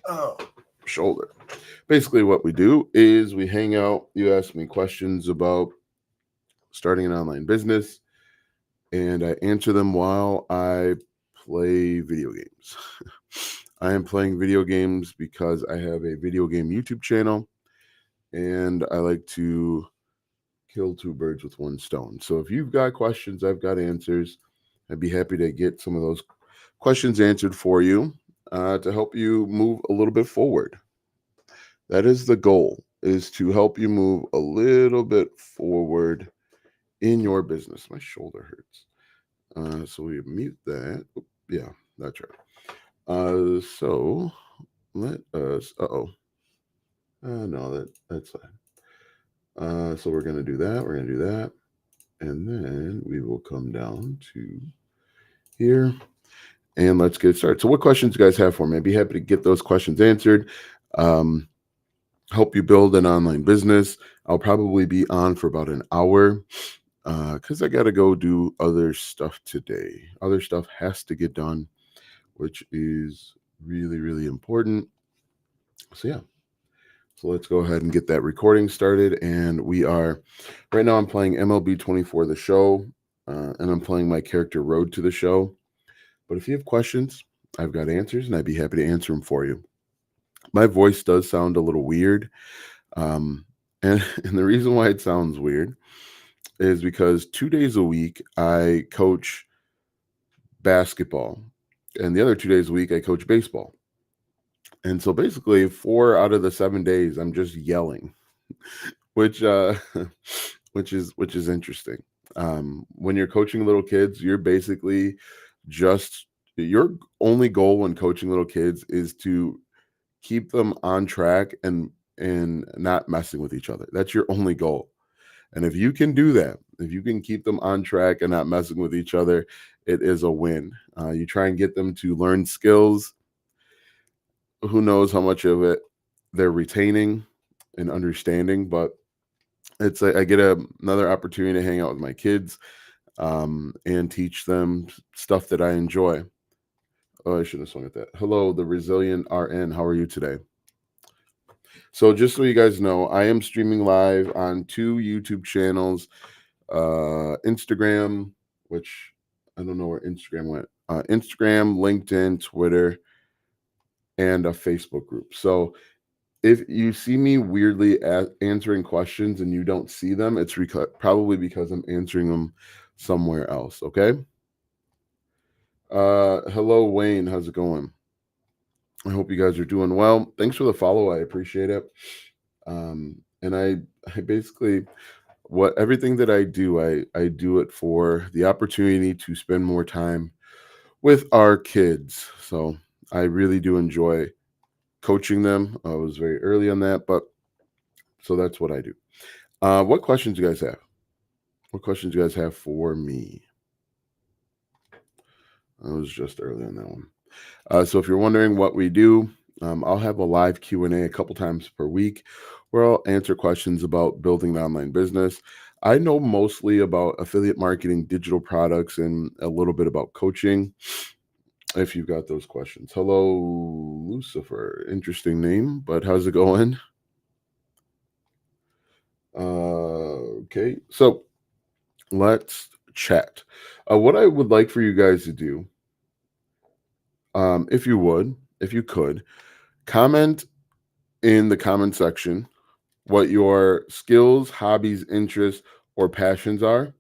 Oh, shoulder. Basically, what we do is we hang out. You ask me questions about starting an online business, and I answer them while I play video games. I am playing video games because I have a video game YouTube channel, and I like to kill two birds with one stone. So if you've got questions, I've got answers. I'd be happy to get some of those questions answered for you to help you move a little bit forward. That is the goal, is to help you move a little bit forward in your business. My shoulder hurts. So we mute that. Yeah, that's right. So let us. No, that's fine. So we're gonna do that. We're gonna do that, and then we will come down to here, and let's get started. So, what questions you guys have for me? I'd be happy to get those questions answered. Um, Help you build an online business. I'll probably be on for about an hour because I got to go do other stuff today. Other stuff has to get done, which is really, really important. So, yeah. So let's go ahead and get that recording started. And we are, right now, I'm playing MLB 24, the show, and I'm playing my character Road to the Show. But if you have questions, I've got answers, and I'd be happy to answer them for you. My voice does sound a little weird. Um, and the reason why it sounds weird is because 2 days a week I coach basketball, and the other 2 days a week I coach baseball. And so basically, 4 out of the 7 days I'm just yelling, which which is interesting. When you're coaching little kids, you're basically just your only goal when coaching little kids is to keep them on track and not messing with each other. That's your only goal. And if you can do that, if you can keep them on track and not messing with each other, it is a win. You try and get them to learn skills. Who knows how much of it they're retaining and understanding, but I get another opportunity to hang out with my kids and teach them stuff that I enjoy. Oh, I shouldn't have swung at that. Hello, the Resilient RN. How are you today? So, just so you guys know, I am streaming live on two YouTube channels, Instagram, which I don't know where Instagram went, Instagram, LinkedIn, Twitter, and a Facebook group. So, if you see me weirdly answering questions and you don't see them, it's probably because I'm answering them somewhere else. Okay. Hello, Wayne. How's it going? I hope you guys are doing well. Thanks for the follow. I appreciate it. And I basically, what everything that I do, I do it for the opportunity to spend more time with our kids. So I really do enjoy coaching them. I was very early on that, but so that's what I do. What questions you guys have? What questions you guys have for me? I was just early on that one. So if you're wondering what we do, I'll have a live Q&A a couple times per week where I'll answer questions about building an online business. I know mostly about affiliate marketing, digital products, and a little bit about coaching. If you've got those questions. Hello, Lucifer. Interesting name, but how's it going? Okay, so let's chat. What I would like for you guys to do, if you could, comment in the comment section what your skills, hobbies, interests, or passions are.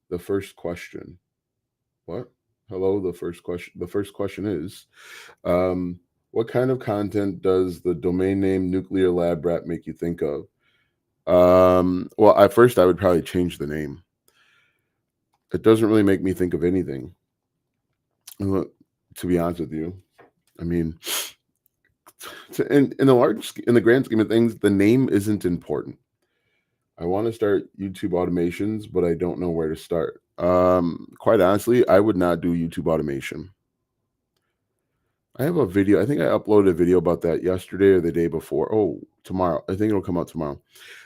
The first question. What? Hello, the first question. The first question is, what kind of content does the domain name Nuclear Lab Rat make you think of? Well, at first I would probably change the name. It doesn't really make me think of anything. To be honest with you, I mean, in the grand scheme of things, the name isn't important. I want to start YouTube automations, but I don't know where to start. Quite honestly, I would not do YouTube automation. I have a video. I think I uploaded a video about that yesterday or the day before. Oh, tomorrow. I think it'll come out tomorrow.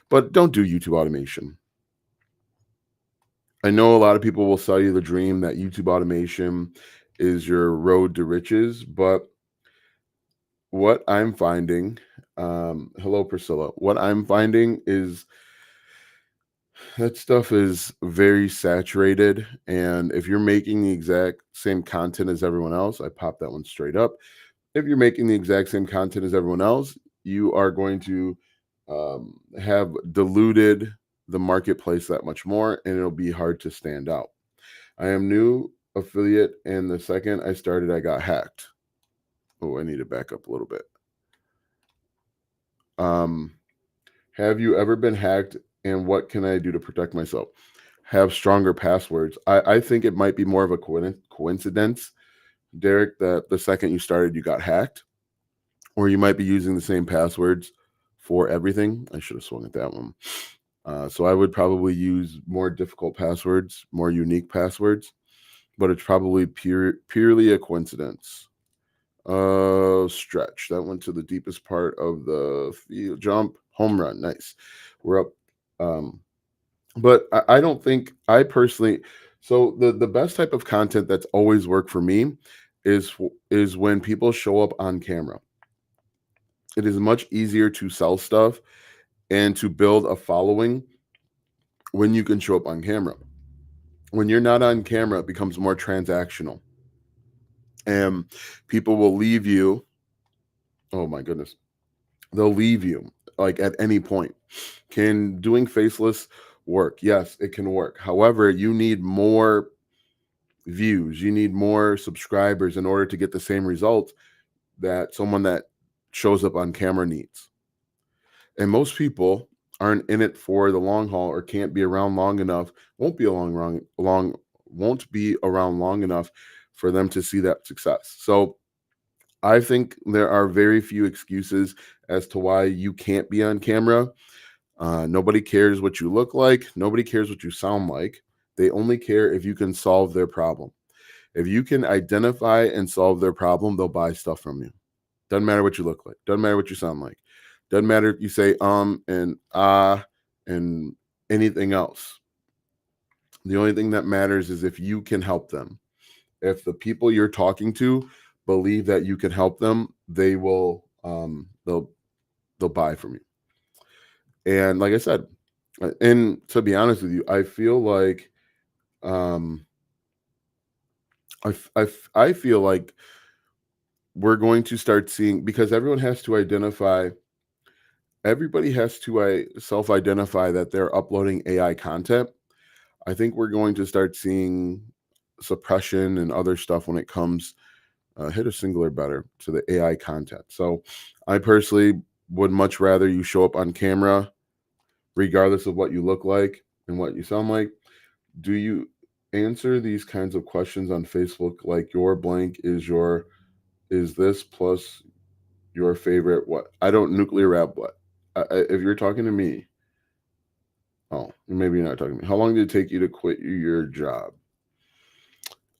But don't do YouTube automation. I know a lot of people will sell you the dream that YouTube automation is your road to riches, but what I'm finding, hello Priscilla. What I'm finding is that stuff is very saturated, and if you're making the exact same content as everyone else, I pop that one straight up. If you're making the exact same content as everyone else, you are going to have diluted the marketplace that much more, and it'll be hard to stand out. I am new affiliate, and the second I started, I got hacked. Oh, I need to back up a little bit. Um, have you ever been hacked, and what can I do to protect myself? Have stronger passwords. I think it might be more of a coincidence, Derek, that the second you started, you got hacked, or you might be using the same passwords for everything. I should have swung at that one. So I would probably use more difficult passwords, more unique passwords, but it's probably purely a coincidence. Stretch. That went to the deepest part of the field. Jump. Home run. Nice. We're up. But I don't think I personally. So the best type of content that's always worked for me is when people show up on camera. It is much easier to sell stuff and to build a following when you can show up on camera. When you're not on camera, it becomes more transactional, and people will leave you. Oh my goodness, they'll leave you like at any point. Can doing faceless work? Yes, it can work. However, you need more views, you need more subscribers in order to get the same results that someone that shows up on camera needs. And most people aren't in it for the long haul, or can't be around long enough, won't be around long enough for them to see that success. So I think there are very few excuses as to why you can't be on camera. Nobody cares what you look like. Nobody cares what you sound like. They only care if you can solve their problem. If you can identify and solve their problem, they'll buy stuff from you. Doesn't matter what you look like. Doesn't matter what you sound like. Doesn't matter if you say and and anything else. The only thing that matters is if you can help them. If the people you're talking to believe that you can help them, they will they'll buy from you. And like I said, and to be honest with you, I feel like um I feel like we're going to start seeing, because everybody has to self-identify that they're uploading AI content. I think we're going to start seeing suppression and other stuff when it comes hit a singular better to the AI content. So I personally would much rather you show up on camera regardless of what you look like and what you sound like. Do you answer these kinds of questions on Facebook like your blank is this plus your favorite what? I don't nuclear rap what? If you're talking to me, oh, maybe you're not talking to me. How long did it take you to quit your job?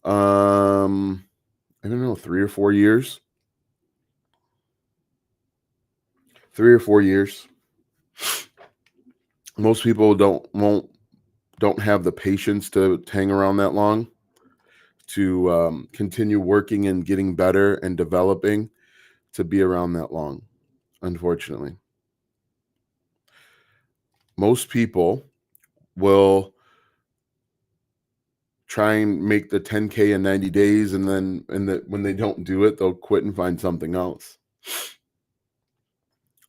I don't know, 3 or 4 years. 3 or 4 years. Most people don't have the patience to hang around that long, to continue working and getting better and developing, to be around that long. Unfortunately, most people will try and make the 10K in 90 days, and then when they don't do it, they'll quit and find something else.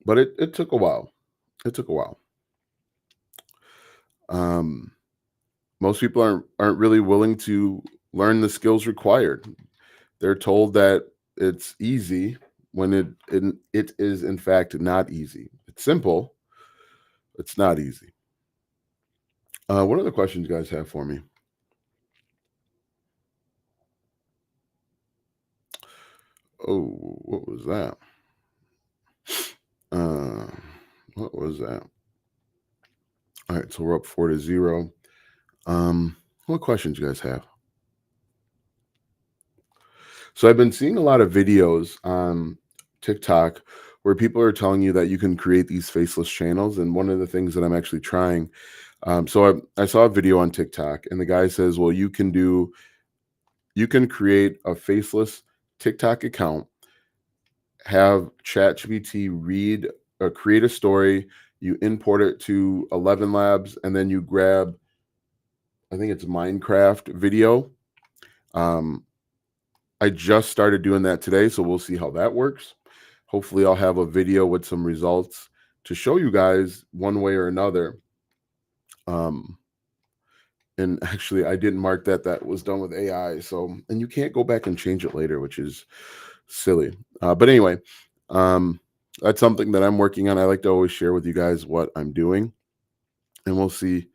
But it took a while. It took a while. Most people aren't really willing to learn the skills required. They're told that it's easy when it is in fact not easy. It's simple. It's not easy. What other questions you guys have for me? Oh, what was that? Uh, what was that? All right, so we're up 4-0. What questions you guys have? So I've been seeing a lot of videos on TikTok where people are telling you that you can create these faceless channels. And one of the things that I'm actually trying, I saw a video on TikTok, and the guy says, well, you can create a faceless TikTok account, have ChatGPT read or create a story. You import it to 11 Labs, and then you grab, I think it's Minecraft video. Um, I just started doing that today, so we'll see how that works. Hopefully, I'll have a video with some results to show you guys one way or another. Um, and actually, I didn't mark that that was done with AI. So, and you can't go back and change it later, which is silly. But anyway, um, that's something that I'm working on. I like to always share with you guys what I'm doing, and we'll see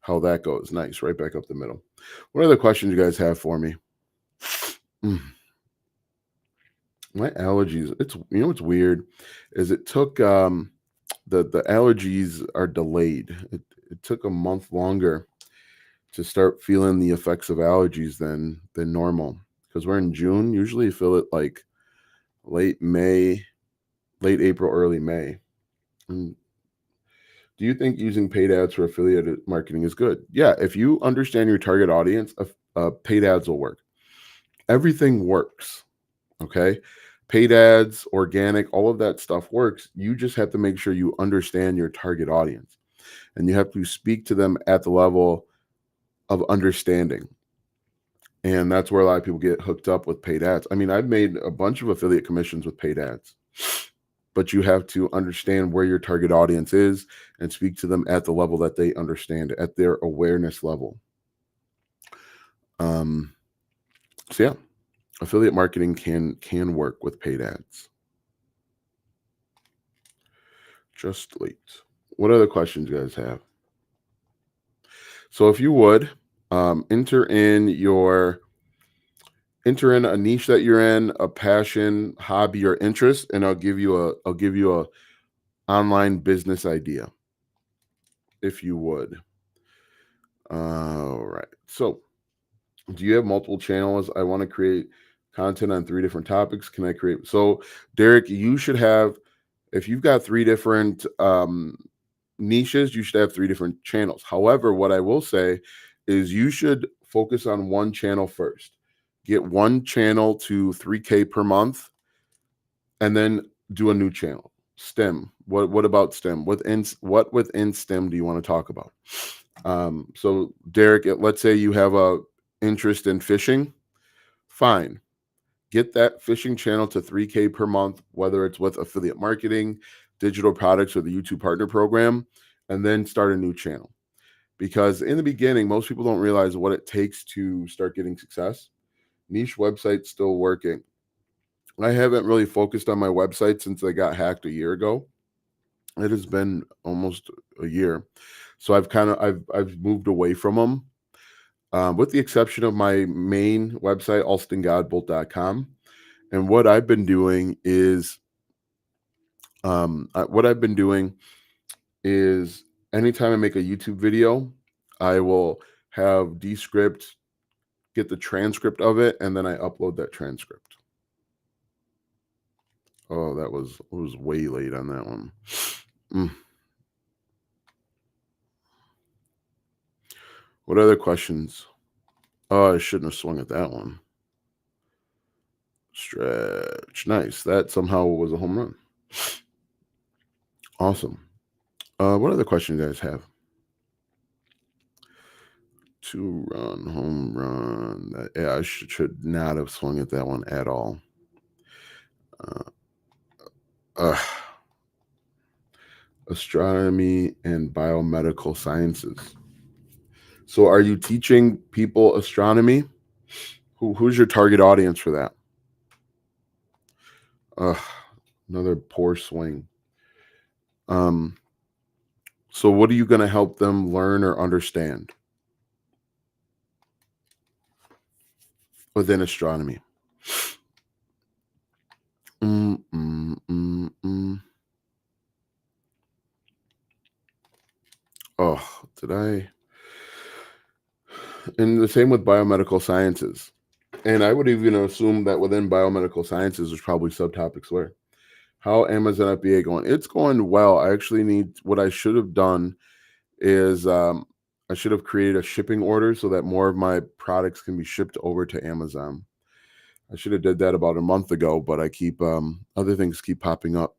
how that goes. Nice, right back up the middle. What other questions you guys have for me? Mm, my allergies. It's what's weird is it took the allergies are delayed. It took a month longer to start feeling the effects of allergies than normal because we're in June. Usually, you feel it like late May, late April, early May. Mm, do you think using paid ads for affiliate marketing is good? Yeah, if you understand your target audience, paid ads will work. Everything works. Okay. Paid ads, organic, all of that stuff works. You just have to make sure you understand your target audience and you have to speak to them at the level of understanding. And that's where a lot of people get hooked up with paid ads. I mean, I've made a bunch of affiliate commissions with paid ads, but you have to understand where your target audience is and speak to them at the level that they understand, at their awareness level. Um, so yeah, affiliate marketing can work with paid ads. Just late. What other questions you guys have? So if you would enter in a niche that you're in, a passion, hobby, or interest, and I'll give you a online business idea if you would. All right. So, do you have multiple channels? I want to create content on 3 different topics. Can I create? So, Derek, you should have, if you've got 3 different niches, you should have 3 different channels. However, what I will say is you should focus on one channel first. Get one channel to 3K per month and then do a new channel. STEM. What about STEM? What within STEM do you want to talk about? So Derek, let's say you have a interest in fishing. Fine. Get that fishing channel to 3K per month, whether it's with affiliate marketing, digital products, or the YouTube partner program, and then start a new channel. Because in the beginning, most people don't realize what it takes to start getting success. Niche website's still working. I haven't really focused on my website since I got hacked a year ago. It has been almost a year. So I've moved away from them. With the exception of my main website, alstongodbolt.com. And what I've been doing is anytime I make a YouTube video, I will have Descript get the transcript of it, and then I upload that transcript. Oh, that was way late on that one. What other questions? Oh, I shouldn't have swung at that one. Stretch. Nice. That somehow was a home run. Awesome. What other questions you guys have? 2-run home run. Yeah, I should not have swung at that one at all. Astronomy and biomedical sciences. So, are you teaching people astronomy? Who's your target audience for that? Another poor swing. So, what are you going to help them learn or understand within astronomy? Oh, did I? And the same with biomedical sciences. And I would even assume that within biomedical sciences, there's probably subtopics where. How Amazon FBA going? It's going well. I actually need, what I should have done is I should have created a shipping order so that more of my products can be shipped over to Amazon. I should have did that about a month ago, but I keep other things keep popping up.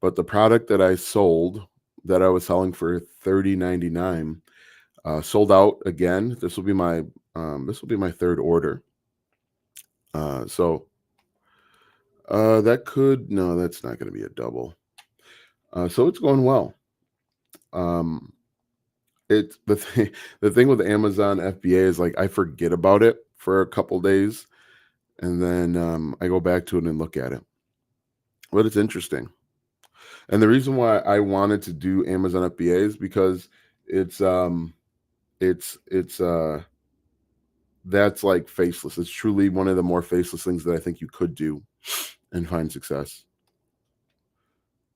But the product that I sold, that I was selling for $30.99, sold out again. This will be my third order. So that could no, that's not going to be a double. So it's going well. Um, it's the thing. The thing with Amazon FBA is like I forget about it for a couple days, and then I go back to it and look at it. But it's interesting, and the reason why I wanted to do Amazon FBA is because it's um it's that's like faceless. It's truly one of the more faceless things that I think you could do and find success.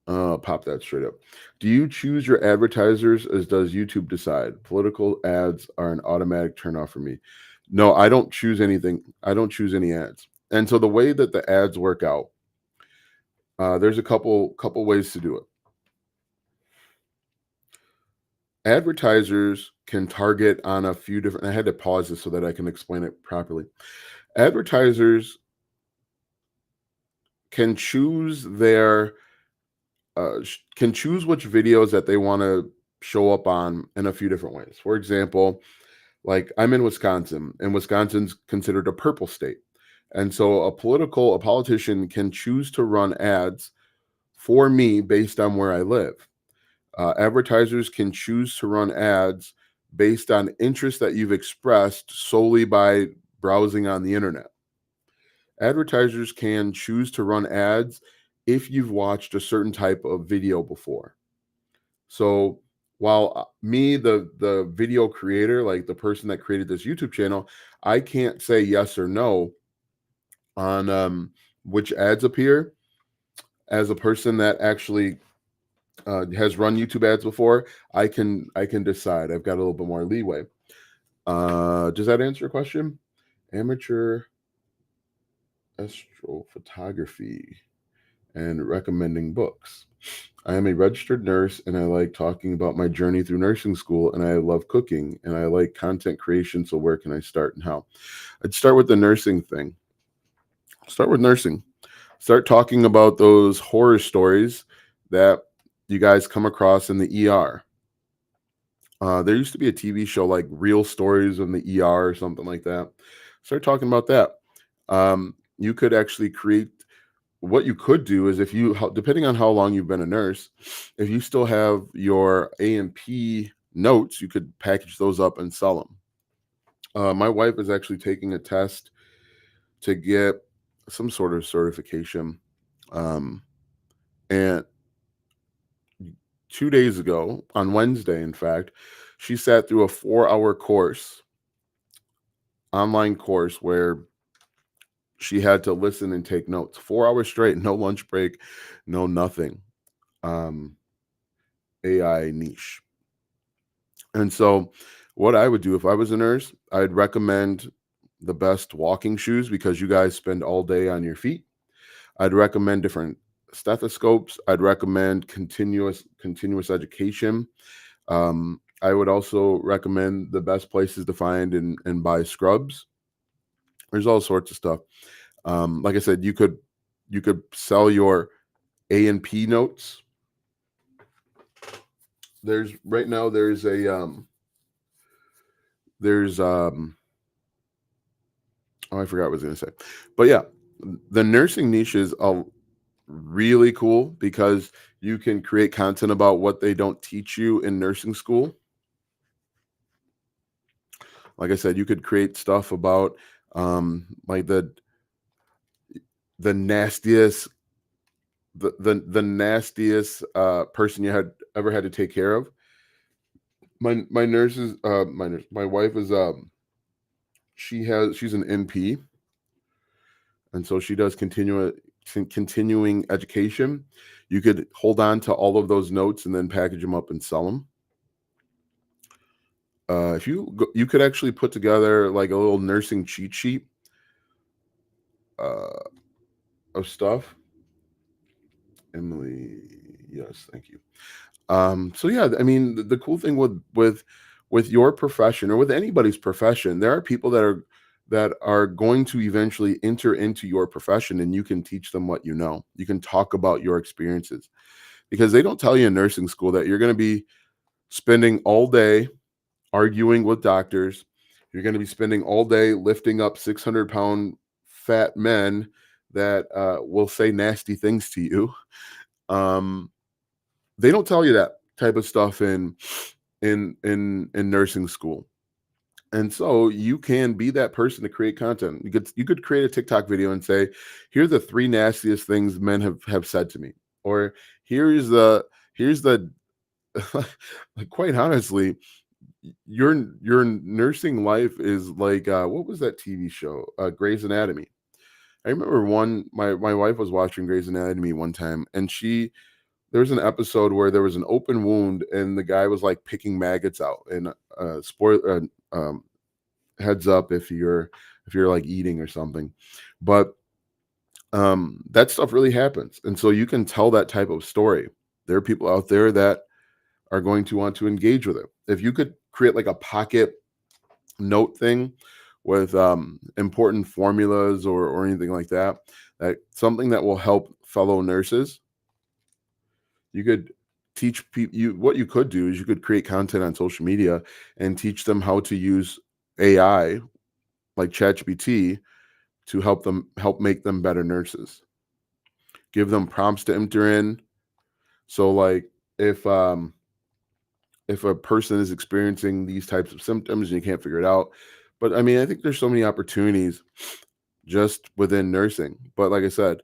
Pop that straight up. Do you choose your advertisers as does YouTube decide? Political ads are an automatic turnoff for me. No, I don't choose anything. I don't choose any ads. And so the way that the ads work out, there's a couple ways to do it. Advertisers can target on a few different. I had to pause this so that I can explain it properly. Advertisers can choose their can choose which videos that they want to show up on in a few different ways. For example, like I'm in Wisconsin, and Wisconsin's considered a purple state. And so a politician can choose to run ads for me based on where I live. Advertisers can choose to run ads based on interest that you've expressed solely by browsing on the internet. Advertisers can choose to run ads if you've watched a certain type of video before. So while me, the video creator, like the person that created this YouTube channel, I can't say yes or no on which ads appear. As a person that actually has run YouTube ads before, I can decide. I've got a little bit more leeway. Does that answer your question? Amateur astrophotography and recommending books. I am a registered nurse and I like talking about my journey through nursing school, and I love cooking and I like content creation. So where can I start and how? I'd start with the nursing thing. Start with nursing. Start talking about those horror stories that you guys come across in the ER. There used to be a TV show like Real Stories in the ER or something like that. Start talking about that. You could actually create what you could do is if you depending on how long you've been a nurse, if you still have your A&P notes, you could package those up and sell them. My wife is actually taking a test to get some sort of certification, and 2 days ago, on Wednesday in fact, she sat through a 4-hour course, online course, where she had to listen and take notes 4 hours straight, no lunch break, no nothing. um AI niche. And so, what I would do if I was a nurse, I'd recommend the best walking shoes because you guys spend all day on your feet. I'd recommend different stethoscopes. I'd recommend continuous education. I would also recommend the best places to find and buy scrubs. There's all sorts of stuff. Like I said, you could sell your A&P notes. There's right now there's oh, I forgot what I was going to say. But yeah, the nursing niche is really cool because you can create content about what they don't teach you in nursing school. Like I said, you could create stuff about like the nastiest the nastiest person you had ever had to take care of. My nurse is my wife is she's an NP, and so she does continuing education. You could hold on to all of those notes and then package them up and sell them. If you could actually put together like a little nursing cheat sheet uh, of stuff. Emily, yes, thank you. So yeah, I mean, the cool thing with your profession or with anybody's profession, there are people that are that are going to eventually enter into your profession, and you can teach them what you know. You can talk about your experiences, because they don't tell you in nursing school that you're going to be spending all day arguing with doctors. You're going to be spending all day lifting up 600-pound fat men that will say nasty things to you. Um, they don't tell you that type of stuff in nursing school. And so you can be that person to create content. You could create a TikTok video and say, here are the three nastiest things men have said to me. Or here's the like, quite honestly, your nursing life is like what was that TV show? Grey's Anatomy. I remember my wife was watching Grey's Anatomy one time, and there was an episode where there was an open wound and the guy was like picking maggots out. And spoiler, heads up if you're like eating or something, but that stuff really happens, and so you can tell that type of story. There are people out there that are going to want to engage with it. If you could create like a pocket note thing with important formulas or anything like that, that something that will help fellow nurses, you could teach people. What you could do is you could create content on social media and teach them how to use AI like ChatGPT to help make them better nurses. Give them prompts to enter in. So like if a person is experiencing these types of symptoms and you can't figure it out. But I mean, I think there's so many opportunities just within nursing. But like I said,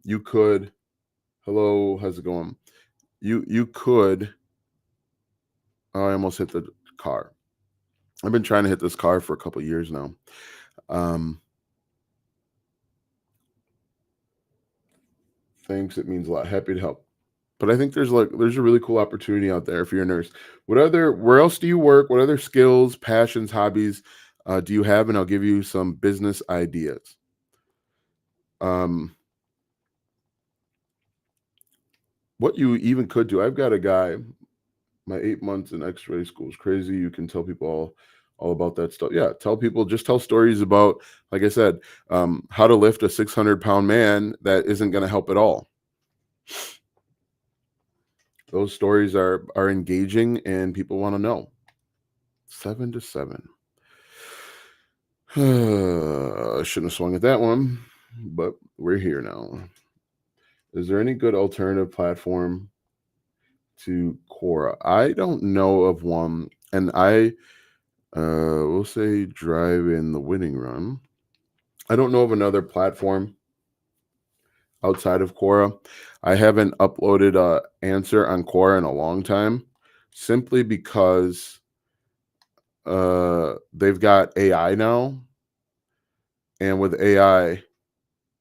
you could, hello, how's it going? You could, oh, I almost hit the car. I've been trying to hit this car for a couple of years now. Um, Thanks, it means a lot. Happy to help. But I think there's a really cool opportunity out there if you're a nurse. Where else do you work? What other skills, passions, hobbies do you have? And I'll give you some business ideas. Um, what you even could do. I've got a guy. My 8 months in X-ray school is crazy. You can tell people all about that stuff. Yeah, just tell stories about, like I said, how to lift a 600-pound man that isn't going to help at all. Those stories are engaging and people want to know. 7-7. I shouldn't have swung at that one, but we're here now. Is there any good alternative platform to Quora? I don't know of one, and I will say drive in the winning run. I don't know of another platform outside of Quora. I haven't uploaded a answer on Quora in a long time, simply because they've got AI now, and with AI,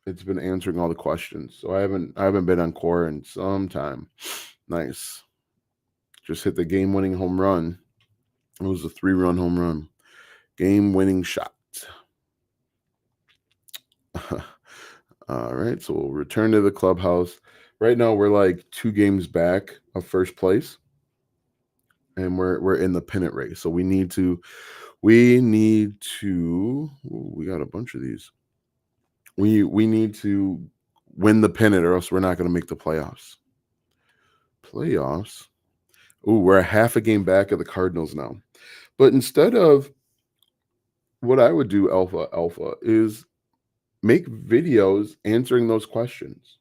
it's been answering all the questions. So I haven't been on Quora in some time. Nice. Just hit the game-winning home run. It was a 3-run home run. Game-winning shot. All right, so we'll return to the clubhouse. Right now, we're like 2 games back of first place, and we're in the pennant race. So we need to. We got a bunch of these. We need to win the pennant, or else we're not going to make the playoffs. Playoffs. Ooh, we're a half a game back of the Cardinals now. But instead of what I would do, Alpha, is make videos answering those questions.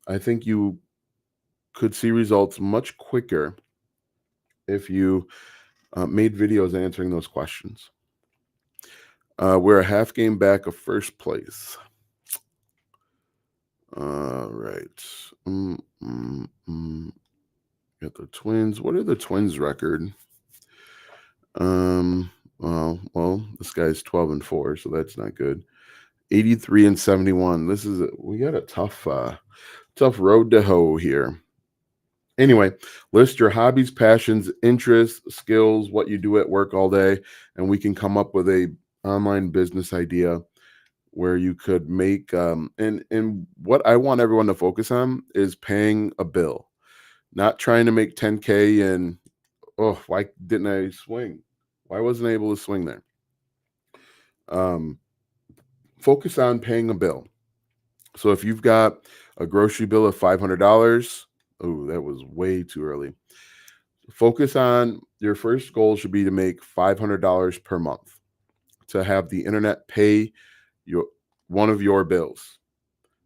I think you could see results much quicker if you made videos answering those questions. We're a half game back of first place. All right. Got the Twins. What are the Twins' record? Well, this guy's 12-4, so that's not good. 83-71. We got a tough road to hoe here. Anyway, list your hobbies, passions, interests, skills, what you do at work all day, and we can come up with a online business idea where you could make and what I want everyone to focus on is paying a bill, not trying to make 10K and why didn't I swing? Why wasn't I able to swing there? Um, Focus on paying a bill. So if you've got a grocery bill of $500, oh, that was way too early. Focus on your first goal should be to make $500 per month to have the internet pay your one of your bills.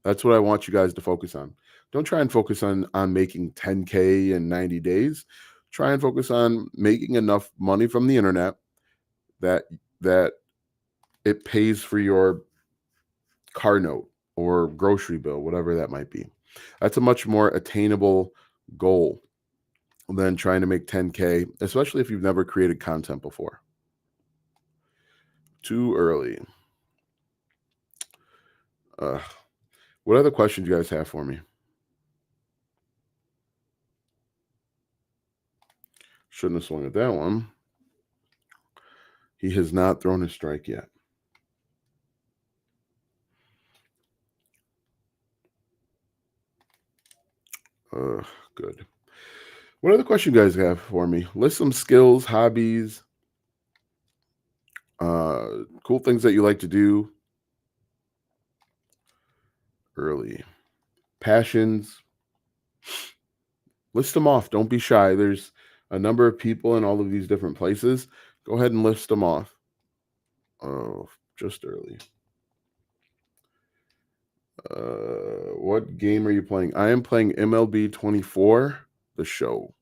That's what I want you guys to focus on. Don't try and focus on making 10K in 90 days. Try and focus on making enough money from the internet that that it pays for your car note or grocery bill, whatever that might be. That's a much more attainable goal than trying to make 10K, especially if you've never created content before. Too early. Uh, what other questions you guys have for me? Shouldn't have swung at that one. He has not thrown his strike yet. Good. What other question you guys have for me? List some skills, hobbies, cool things that you like to do early. Passions. List them off. Don't be shy. There's a number of people in all of these different places. Go ahead and list them off. Oh, just early. What game are you playing? I am playing MLB 24, the show.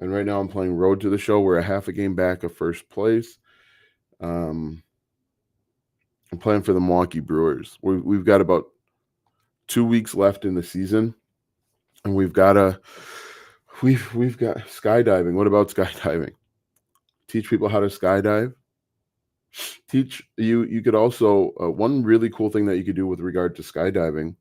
And right now I'm playing Road to the Show. We're a half a game back of first place. I'm playing for the Milwaukee Brewers. We've got about 2 weeks left in the season, and we've got skydiving. What about skydiving? Teach people how to skydive. You could also one really cool thing that you could do with regard to skydiving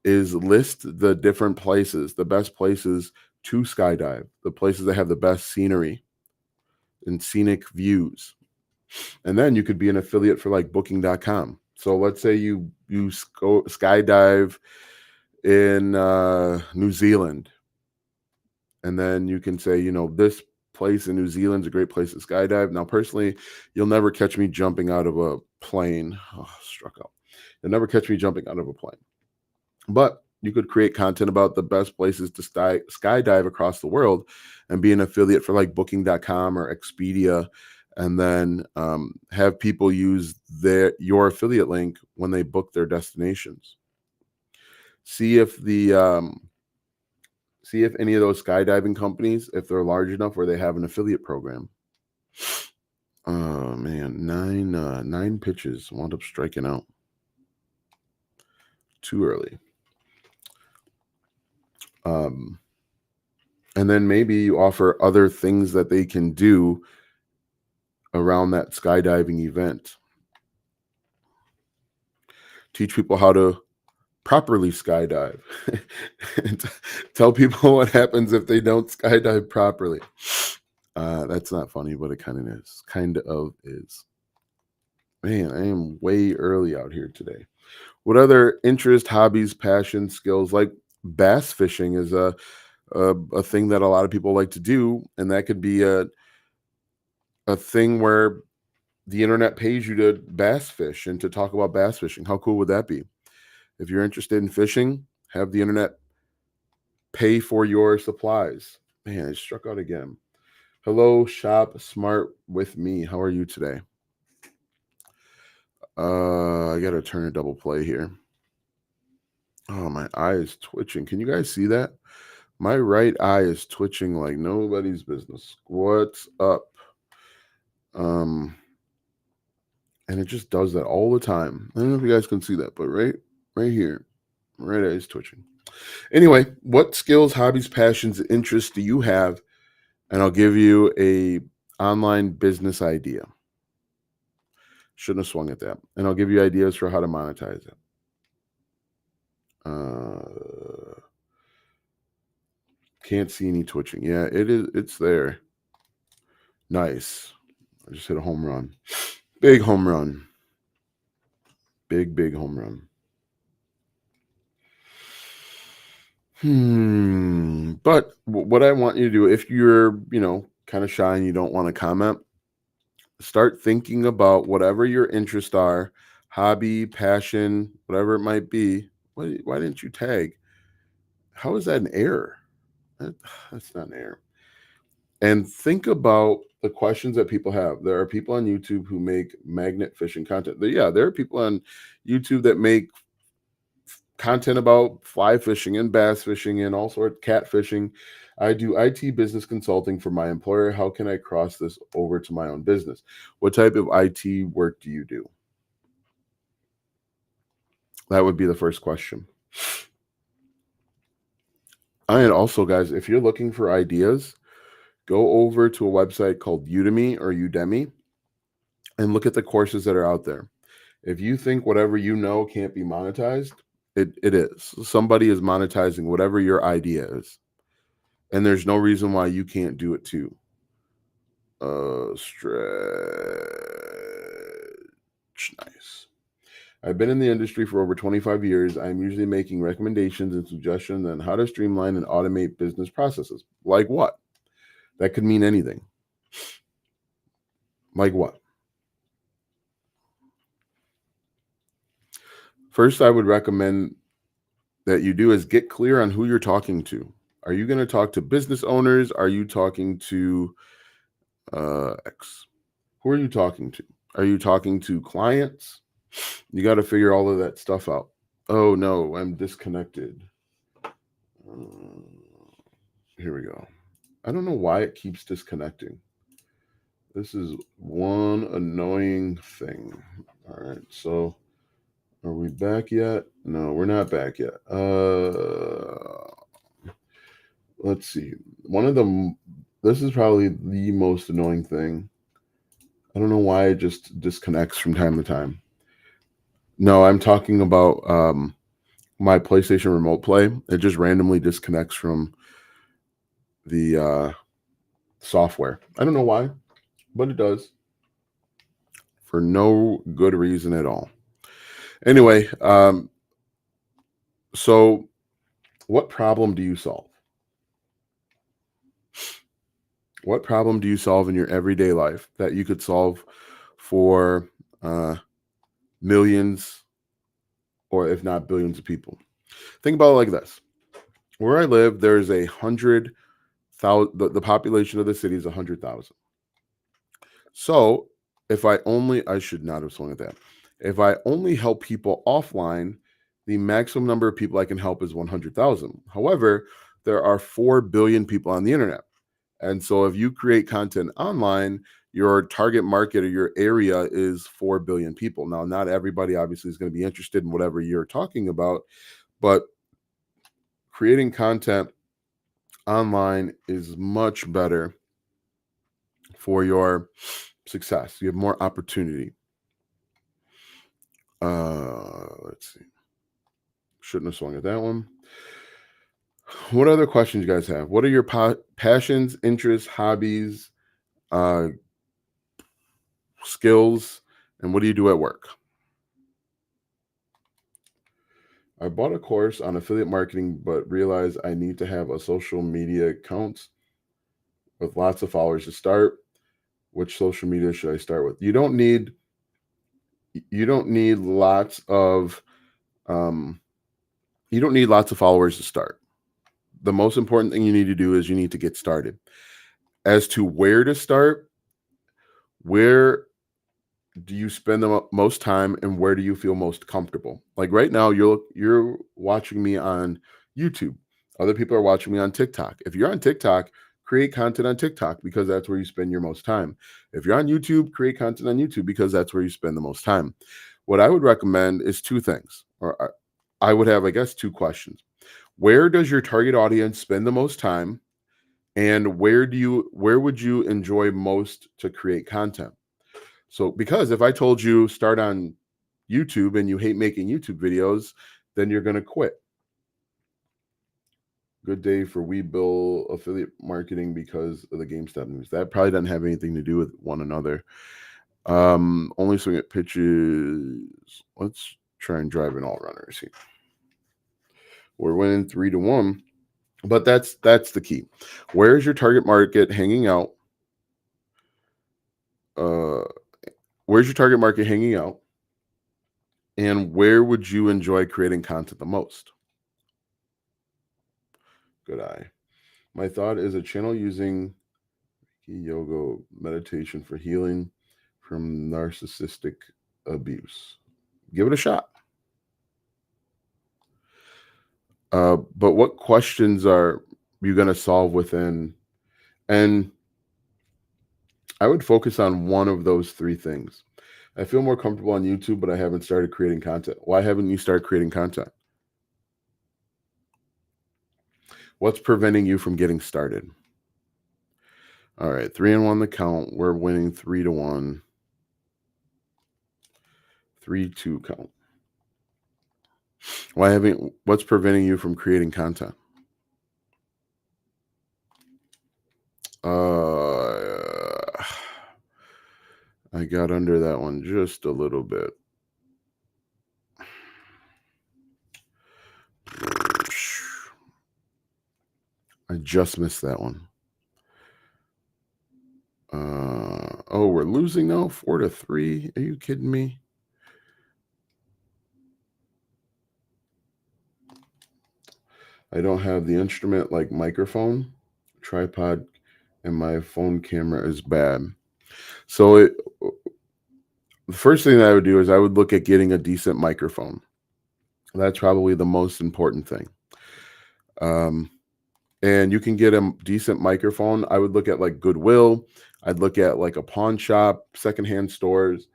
is list the different places, the best places to skydive, the places that have the best scenery and scenic views. And then you could be an affiliate for like booking.com. So let's say you go skydive in New Zealand, and then you can say, this place in New Zealand's a great place to skydive. Now, personally, you'll never catch me jumping out of a plane. Oh, struck out. You'll never catch me jumping out of a plane. But you could create content about the best places to skydive across the world and be an affiliate for like booking.com or Expedia, and then have people use your affiliate link when they book their destinations. See if any of those skydiving companies, if they're large enough where they have an affiliate program. Oh man, nine pitches, wound up striking out. Too early. And then maybe you offer other things that they can do around that skydiving event. Teach people how to properly skydive. Tell people what happens if they don't skydive properly. That's not funny, but it kind of is. Kind of is. Man, I am way early out here today. What other interest, hobbies, passions, skills? Like bass fishing is a thing that a lot of people like to do, and that could be a thing where the internet pays you to bass fish and to talk about bass fishing. How cool would that be? If you're interested in fishing, have the internet pay for your supplies. Man, I struck out again. Hello, Shop Smart with me. How are you today? I gotta turn a double play here. Oh, my eye is twitching. Can you guys see that? My right eye is twitching like nobody's business. What's up? And it just does that all the time. I don't know if you guys can see that, but right here, right eye is twitching. Anyway, what skills, hobbies, passions, interests do you have? And I'll give you a online business idea. Shouldn't have swung at that. And I'll give you ideas for how to monetize it. Can't see any twitching. Yeah, it is. It's there. Nice. I just hit a home run. Big home run. Big home run. But what I want you to do, if you're, kind of shy and you don't want to comment, Start thinking about whatever your interests are, hobby, passion, whatever it might be. Why didn't you tag? How is that an error? That, that's not an error. And think about the questions that people have. There are people on YouTube who make magnet fishing content. Yeah, there are people on YouTube that make content about fly fishing and bass fishing and all sorts cat fishing. I do IT business consulting for my employer. How can I cross this over to my own business? What type of IT work do you do? That would be the first question. And also, guys, if you're looking for ideas, go over to a website called Udemy or Udemy and look at the courses that are out there. If you think whatever you know can't be monetized, it is. Somebody is monetizing whatever your idea is. And there's no reason why you can't do it too. Stretch. Nice. I've been in the industry for over 25 years. I'm usually making recommendations and suggestions on how to streamline and automate business processes. Like what? That could mean anything. Like what? First, I would recommend that you do is get clear on who you're talking to. Are you going to talk to business owners? Are you talking to X? Who are you talking to? Are you talking to clients? You got to figure all of that stuff out. Oh no, I'm disconnected. Here we go. I don't know why it keeps disconnecting. This is one annoying thing. All right, so are we back yet? No, we're not back yet. Let's see. This is probably the most annoying thing. I don't know why it just disconnects from time to time. No, I'm talking about my PlayStation Remote Play. It just randomly disconnects from the software. I don't know why, but it does for no good reason at all. Anyway, so what problem do you solve? What problem do you solve in your everyday life that you could solve for millions or if not billions of people? Think about it like this. Where I live, there's 100,000, the population of the city is 100,000. So I should not have swung at that. If I only help people offline, the maximum number of people I can help is 100,000. However, there are 4 billion people on the internet. And so if you create content online, your target market or your area is 4 billion people. Now, not everybody obviously is going to be interested in whatever you're talking about, but creating content online is much better for your success. You have more opportunity. Let's see. Shouldn't have swung at that one. What other questions you guys have? What are your passions, interests, hobbies, skills, and what do you do at work? I bought a course on affiliate marketing, but realized I need to have a social media account with lots of followers to start. Which social media should I start with? You don't need lots of followers to start. The most important thing you need to do is you need to get started. As to where to start, where do you spend the most time and where do you feel most comfortable? Like right now, you're watching me on YouTube. Other people are watching me on TikTok. If you're on TikTok, create content on TikTok because that's where you spend your most time. If you're on YouTube, create content on YouTube because that's where you spend the most time. What I would recommend is two things, or I would have, I guess, two questions. Where does your target audience spend the most time? And where would you enjoy most to create content? So, because if I told you start on YouTube and you hate making YouTube videos, then you're going to quit. Good day for Webull affiliate marketing because of the GameStop news. That probably doesn't have anything to do with one another. Only swing at pitches. Let's try and drive in all runners here. We're winning 3-1, but that's the key. Where is your target market hanging out? uh, where's your target market hanging out? And where would you enjoy creating content the most? Good eye. My thought is a channel using yoga meditation for healing from narcissistic abuse. Give it a shot. But what questions are you going to solve within? And I would focus on one of those three things. I feel more comfortable on YouTube, but I haven't started creating content. Why haven't you started creating content? What's preventing you from getting started? All right, 3-1 the count. We're winning 3-1. 3-2 count. What's preventing you from creating content? I got under that one just a little bit. I just missed that one. Oh, we're losing now, 4-3. Are you kidding me? I don't have the instrument like microphone, tripod, and my phone camera is bad. So the first thing that I would do is I would look at getting a decent microphone. That's probably the most important thing. And you can get a decent microphone. I would look at like Goodwill. I'd look at like a pawn shop, secondhand stores.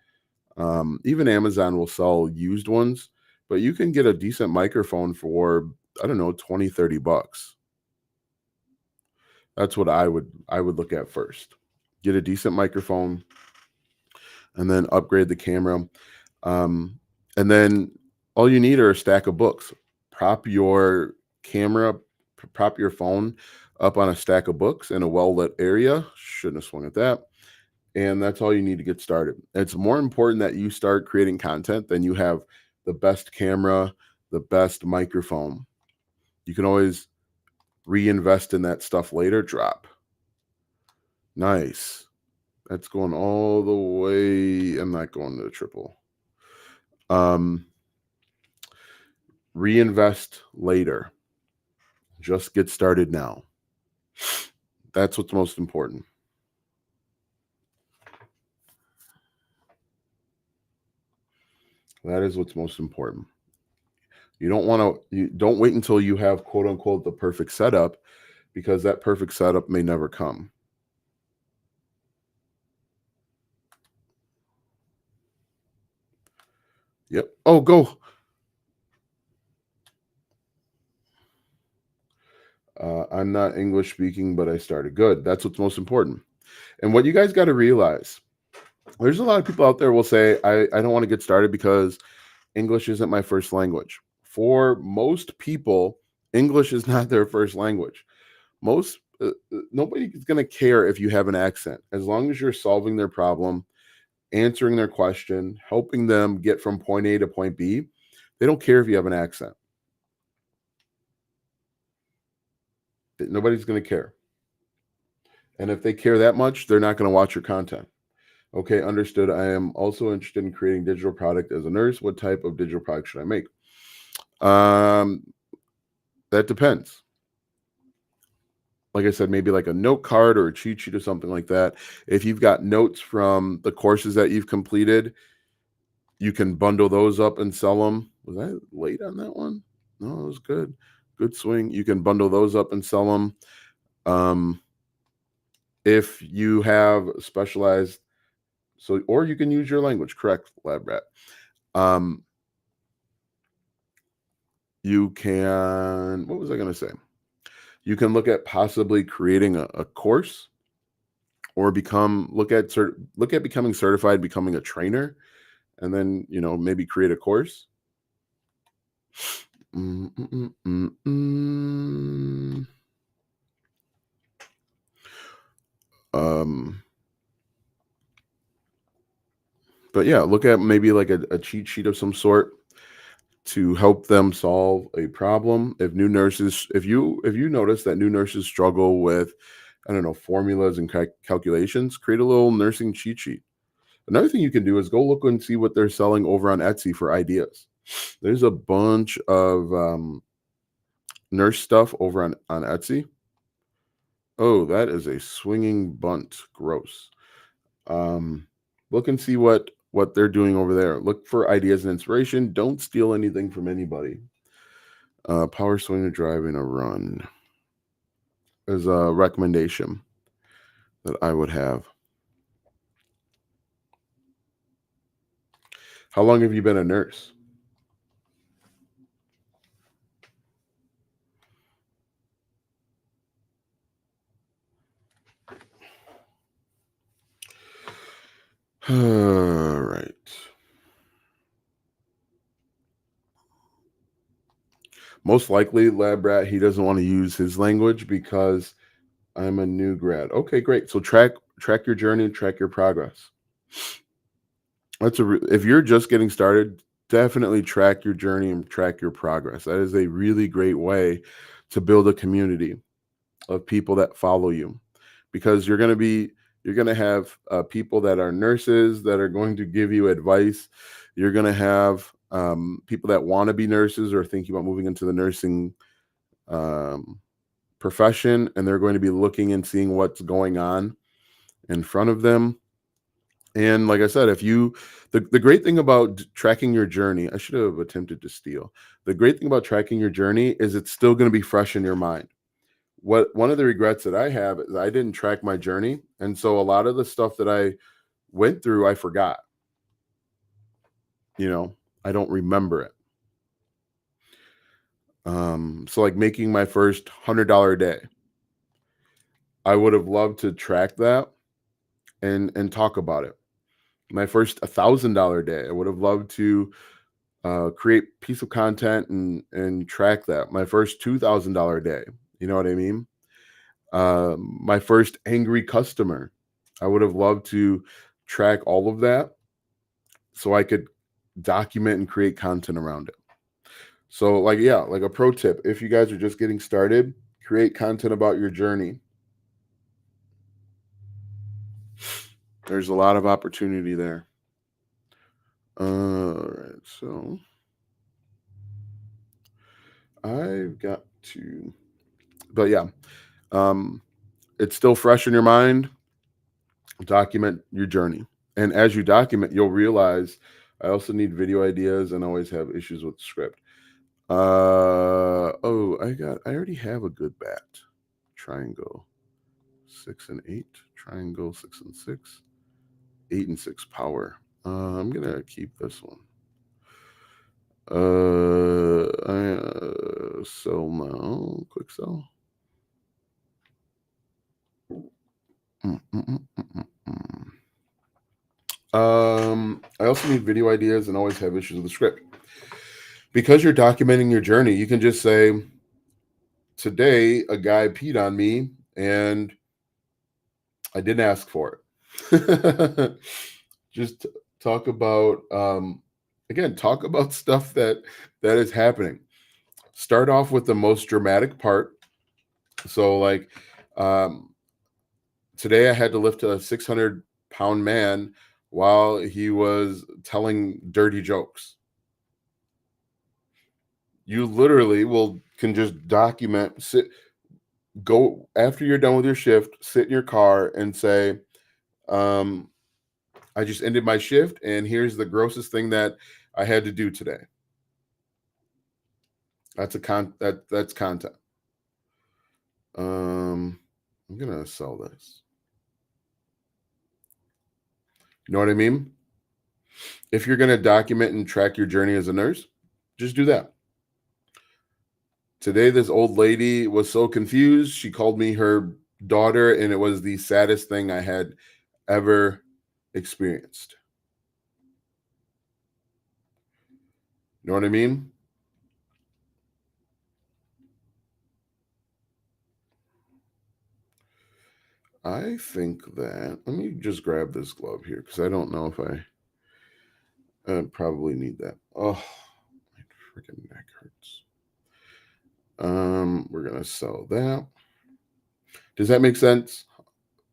Even Amazon will sell used ones, but you can get a decent microphone for, I don't know, 20, 30 bucks. That's what I would look at first. Get a decent microphone and then upgrade the camera. And then all you need are a stack of books. Prop your phone up on a stack of books in a well-lit area. Shouldn't have swung at that. And that's all you need to get started. It's more important that you start creating content than you have the best camera, the best microphone. You can always reinvest in that stuff later. Drop. Nice. That's going all the way. I'm not going to the triple. Reinvest later. Just get started now. That's what's most important. That is what's most important. You don't wait until you have quote unquote the perfect setup, because that perfect setup may never come. Yep. Oh, go. I'm not English speaking, but I started. Good. That's what's most important. And what you guys got to realize, there's a lot of people out there will say, I don't want to get started because English isn't my first language. For most people, English is not their first language. Nobody's going to care if you have an accent, as long as you're solving their problem, answering their question, helping them get from point A to point B. They don't care if you have an accent. Nobody's going to care. And if they care that much, they're not going to watch your content. Okay, understood. I am also interested in creating digital product as a nurse. What type of digital product should I make? That depends. Like I said, maybe like a note card or a cheat sheet or something like that. If you've got notes from the courses that you've completed, you can bundle those up and sell them. Was I late on that one? No, it was good. Good swing. You can bundle those up and sell them. If you have specialized, or you can use your language, correct, Lab Rat. You can, what was I going to say? You can look at possibly creating a course, or look at becoming certified, becoming a trainer, and then, maybe create a course. But yeah, look at maybe like a cheat sheet of some sort to help them solve a problem. If you notice that new nurses struggle with, I don't know, formulas and calculations, create a little nursing cheat sheet. Another thing you can do is go look and see what they're selling over on Etsy for ideas. There's a bunch of nurse stuff over on Etsy. Oh, that is a swinging bunt. Gross. Um, Look and see what they're doing over there. Look for ideas and inspiration. Don't steal anything from anybody. Power swing or driving a run is a recommendation that I would have. How long have you been a nurse? All right. Most likely, lab rat, he doesn't want to use his language because I'm a new grad. Okay, great. So track your journey, track your progress. If you're just getting started, definitely track your journey and track your progress. That is a really great way to build a community of people that follow you, because you're going to have people that are nurses that are going to give you advice. You're going to have people that want to be nurses or thinking about moving into the nursing um, profession, and they're going to be looking and seeing what's going on in front of them. And like I said, the great thing about tracking your journey, I should have attempted to steal. The great thing about tracking your journey is it's still going to be fresh in your mind. What One of the regrets that I have is I didn't track my journey, and so a lot of the stuff that I went through, I forgot. You know, I don't remember it. So like making my first $100 day, I would have loved to track that and talk about it. My first $1,000 day, I would have loved to create piece of content and track that. My first $2,000 day, you know what I mean? My first angry customer, I would have loved to track all of that so I could document and create content around it. So, like, yeah, like a pro tip, if you guys are just getting started, create content about your journey. There's a lot of opportunity there. All right, so I've got to, but yeah, um, it's still fresh in your mind. Document your journey, and as you document, you'll realize I also need video ideas and always have issues with the script. Oh, I already have a good bat. Triangle 6 and 8. Triangle 6 and 6. 8 and 6 power. I'm gonna keep this one. I sell now. Quick sell. Mm, mm, mm, mm, mm, mm. I also need video ideas and always have issues with the script. Because you're documenting your journey, you can just say, today a guy peed on me and I didn't ask for it. Just talk about again, talk about stuff that is happening. Start off with the most dramatic part. So like um today I had to lift a 600-pound man while he was telling dirty jokes. You literally will can just document, go after you're done with your shift, sit in your car and say, um, I just ended my shift and here's the grossest thing that I had to do today. That's content. I'm gonna sell this. You know what I mean? If you're gonna document and track your journey as a nurse, just do that. Today, this old lady was so confused. She called me her daughter, and it was the saddest thing I had ever experienced. You know what I mean? I think that let me just grab this glove here because I don't know if I probably need that. Oh, my freaking neck hurts. We're gonna sell that. Does that make sense?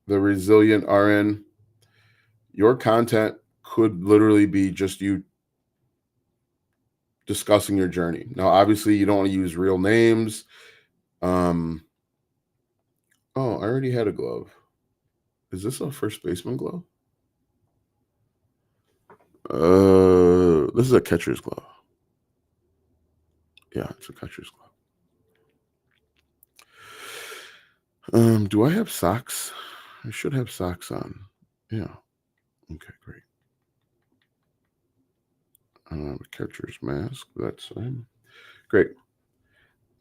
The resilient RN. Your content could literally be just you discussing your journey. Now, obviously, you don't want to use real names. Um, oh, I already had a glove. Is this a first baseman glove? This is a catcher's glove. Yeah, it's a catcher's glove. Do I have socks? I should have socks on. Yeah. Okay, great. Catcher's mask. That's fine. Great.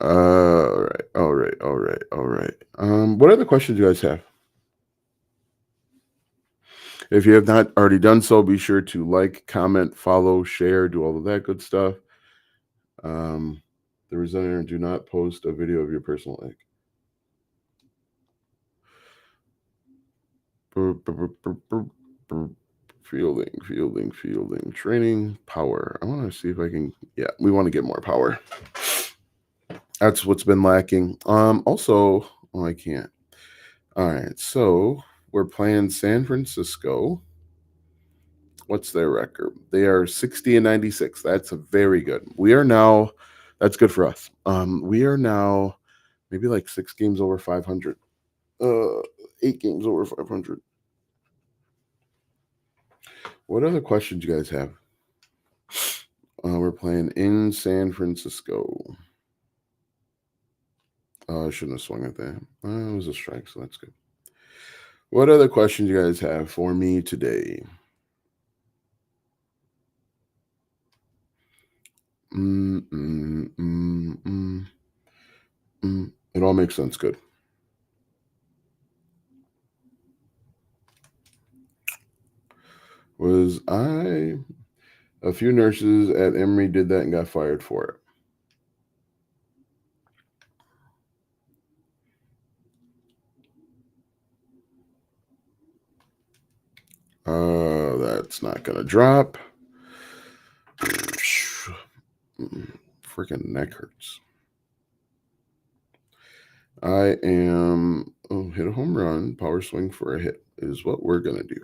All right. All right. All right. All right. What other questions do you guys have? If you have not already done so, be sure to like, comment, follow, share, do all of that good stuff. The presenter, do not post a video of your personal egg. Fielding, training, power. I want to see if I can. Yeah, we want to get more power. That's what's been lacking. Also, well, I can't. All right, so we're playing San Francisco. What's their record? They are 60-96. That's very good. We are now. That's good for us. We are now maybe like 6 games over 500. 8 games over 500. What other questions you guys have? We're playing in San Francisco. I shouldn't have swung at that. It was a strike, so that's good. What other questions you guys have for me today? It all makes sense. Good. Was I? A few nurses at Emory did that and got fired for it. That's not gonna drop. Freaking neck hurts. I am hit a home run, power swing for a hit is what we're gonna do.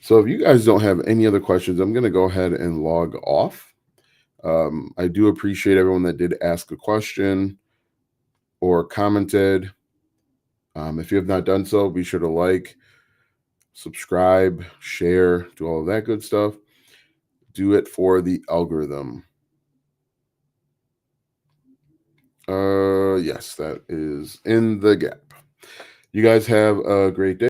So if you guys don't have any other questions, I'm gonna go ahead and log off. I do appreciate everyone that did ask a question or commented. If you have not done so, be sure to like, subscribe, share, do all of that good stuff. Do it for the algorithm. Yes, that is in the gap. You guys have a great day.